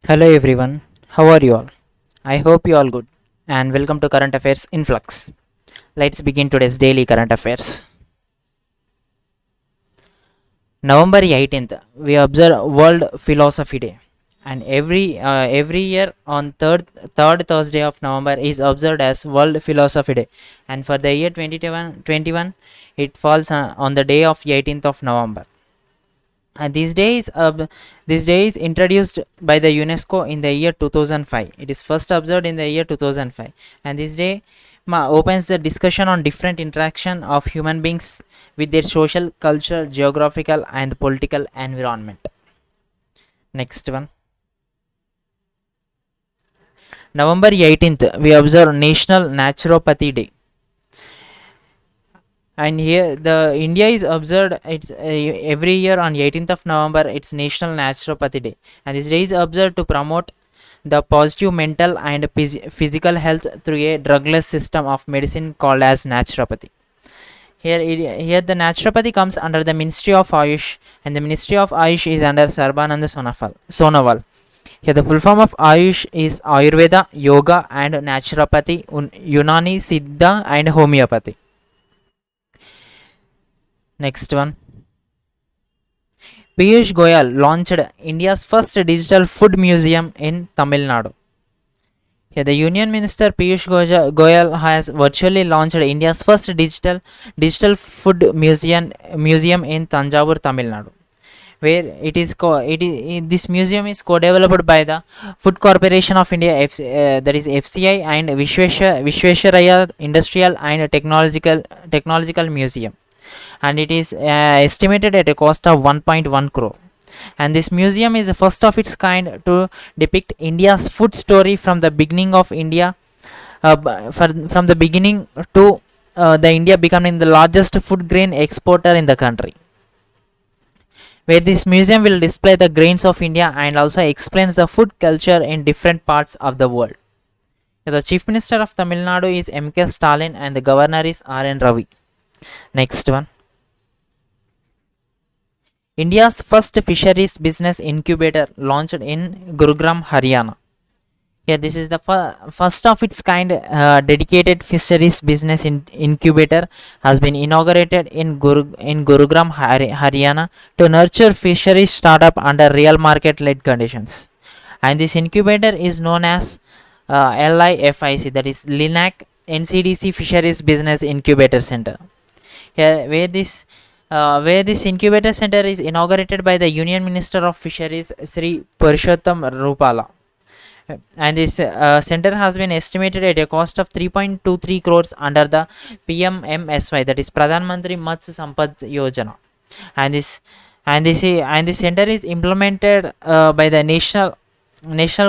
Hello everyone, how are you all? I hope you all good and welcome to Current Affairs in Flux. Let's begin today's daily current affairs. November 18th, we observe World Philosophy Day, and every year on third Thursday of November is observed as World Philosophy Day, and for the year 2021, it falls on the day of 18th of November. And this day is introduced by the UNESCO in the year 2005. It is first observed in the year 2005, and this day opens the discussion on different interaction of human beings with their social, cultural, geographical, and political environment. Next one, November 18th, we observe National Naturopathy Day. And here the India is observed it's every year on 18th of November. It's National Naturopathy Day, and this day is observed to promote the positive mental and physical health through a drugless system of medicine called as naturopathy. Here the naturopathy comes under the Ministry of Ayush, and the Ministry of Ayush is under Sarbananda Sonowal. Here the full form of Ayush is Ayurveda, Yoga, and Naturopathy, Unani, Siddha, and Homeopathy. Next one, Piyush Goyal launched India's first digital food museum in Tamil Nadu. Here, the Union Minister Piyush Goyal has virtually launched India's first digital food museum in Tanjavur, Tamil Nadu, where this museum is co-developed by the Food Corporation of India, that is FCI, and Vishwesharaya Industrial and Technological Museum, and it is estimated at a cost of 1.1 crore. And this museum is the first of its kind to depict India's food story from the beginning of India, from the beginning to the India becoming the largest food grain exporter in the country, where this museum will display the grains of India and also explains the food culture in different parts of the world. The Chief Minister of Tamil Nadu is M.K. Stalin and the Governor is R.N. Ravi. Next one, India's first fisheries business incubator launched in Gurugram, Haryana. Yeah, this is the first of its kind dedicated fisheries business incubator has been inaugurated in Gurugram, Haryana, to nurture fisheries startup under real market led conditions. And this incubator is known as LIFIC, that is Linac NCDC Fisheries Business Incubator Center. Here, where this incubator center is inaugurated by the Union Minister of Fisheries Sri Purushottam Rupala, and this center has been estimated at a cost of 3.23 crores under the PMMSY, that is Pradhan Mantri Matsya Sampad Yojana, and this center is implemented by the National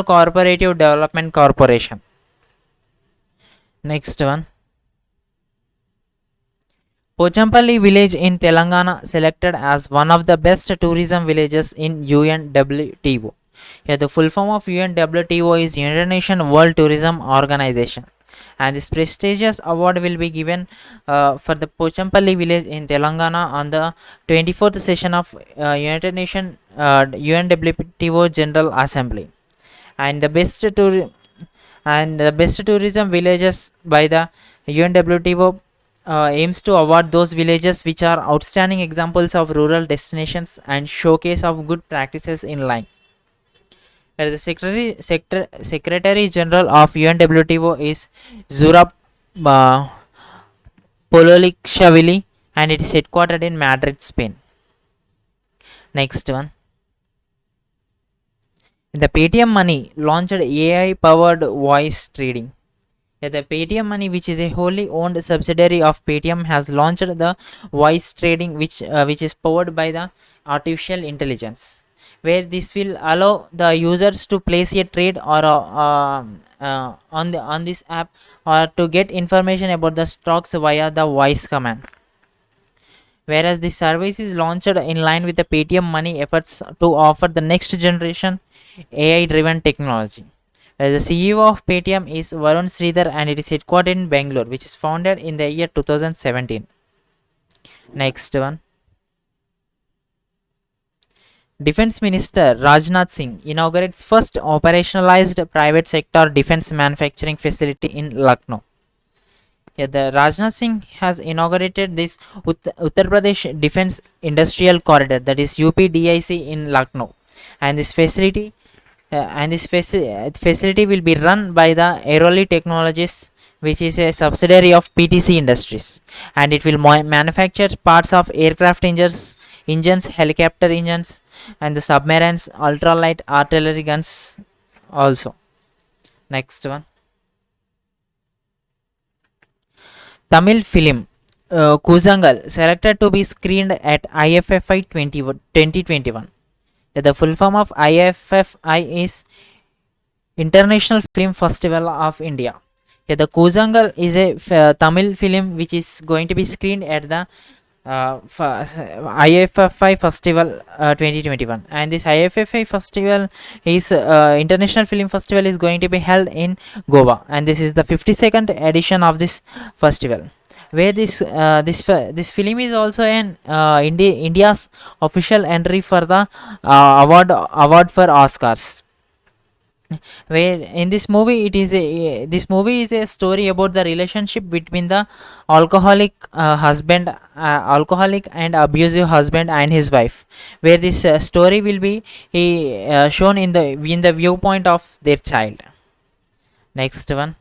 Cooperative Development Corporation. Next one, Pochampalli village in Telangana selected as one of the best tourism villages in UNWTO. Here, the full form of UNWTO is United Nations World Tourism Organization, and this prestigious award will be given for the Pochampalli village in Telangana on the 24th session of United Nations UNWTO General Assembly, and the best tourism villages by the UNWTO aims to award those villages which are outstanding examples of rural destinations and showcase of good practices in line. Where the Secretary General of UNWTO is Zurab uh, Pololikshvili, and it is headquartered in Madrid, Spain. Next one, the Paytm Money launched AI powered voice trading. The Paytm Money, which is a wholly owned subsidiary of Paytm, has launched the voice trading, which is powered by the artificial intelligence, where this will allow the users to place a trade or on this app, or to get information about the stocks via the voice command. Whereas this service is launched in line with the Paytm Money efforts to offer the next generation AI driven technology. The CEO of Paytm is Varun Sridhar, and it is headquartered in Bangalore, which is founded in the year 2017. Next one, Defense Minister Rajnath Singh inaugurates first operationalized private sector defense manufacturing facility in Lucknow. Yeah, the Rajnath Singh has inaugurated this Uttar Pradesh Defense Industrial Corridor, that is UPDIC, in Lucknow, and this facility will be run by the Aeroli Technologies, which is a subsidiary of PTC Industries, and it will manufacture parts of aircraft engines, helicopter engines, and the submarines, ultralight artillery guns also. Next one. Tamil film Kuzangal selected to be screened at IFFI 2021. The full form of IFFI is International Film Festival of India. The Kuzangal is a Tamil film which is going to be screened at the IFFI Festival 2021, and this IFFI Festival is International Film Festival is going to be held in Goa, and this is the 52nd edition of this festival, where this film is also an India's official entry for the award for Oscars, where in this movie it is a this movie is a story about the relationship between the alcoholic and abusive husband and his wife, where this story will be shown in the viewpoint of their child. Next one.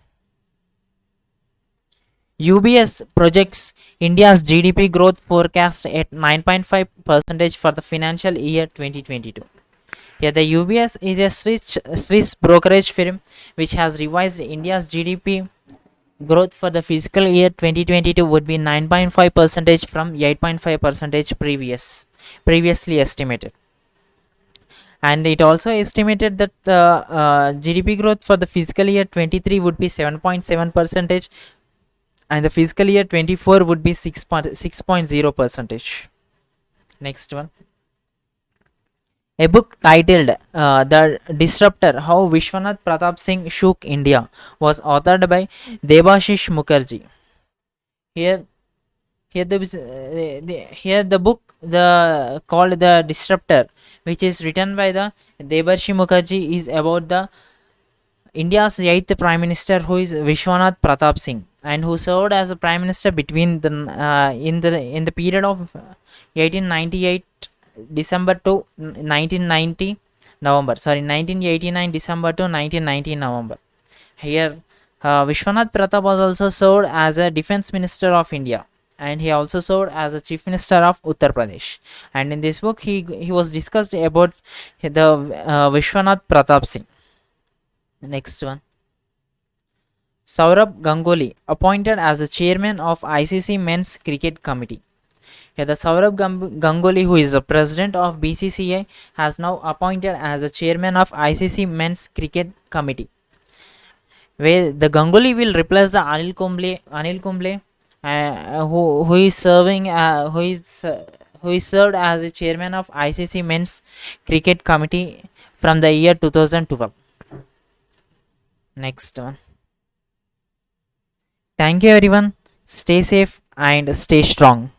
UBS projects India's GDP growth forecast at 9.5% for the financial year 2022. Here, the UBS is a Swiss brokerage firm which has revised India's GDP growth for the fiscal year 2022 would be 9.5% from 8.5% previously estimated. And it also estimated that the GDP growth for the fiscal year 23 would be 7.7%, and the fiscal year 24 would be 6.0%. Next one. A book titled The Disruptor, How Vishwanath Pratap Singh Shook India was authored by Debashish Mukherjee. Here the book called The Disruptor, which is written by the Debashish Mukherjee, is about the India's 8th Prime Minister, who is Vishwanath Pratap Singh, and who served as a Prime Minister between the in the period of 1898 December to 1990 November. 1989 December to 1990 November. Here, Vishwanath Pratap was also served as a Defense Minister of India, and he also served as a Chief Minister of Uttar Pradesh. And in this book, he was discussed about the Vishwanath Pratap Singh. Next one. Saurabh Ganguly appointed as the chairman of ICC Men's Cricket Committee. Here, the Saurabh Ganguly, who is the president of BCCI, has now appointed as the chairman of ICC Men's Cricket Committee, where the Ganguly will replace the Anil Kumble, who is served as the chairman of ICC Men's Cricket Committee from the year 2012. Next one. Thank you everyone. Stay safe and stay strong.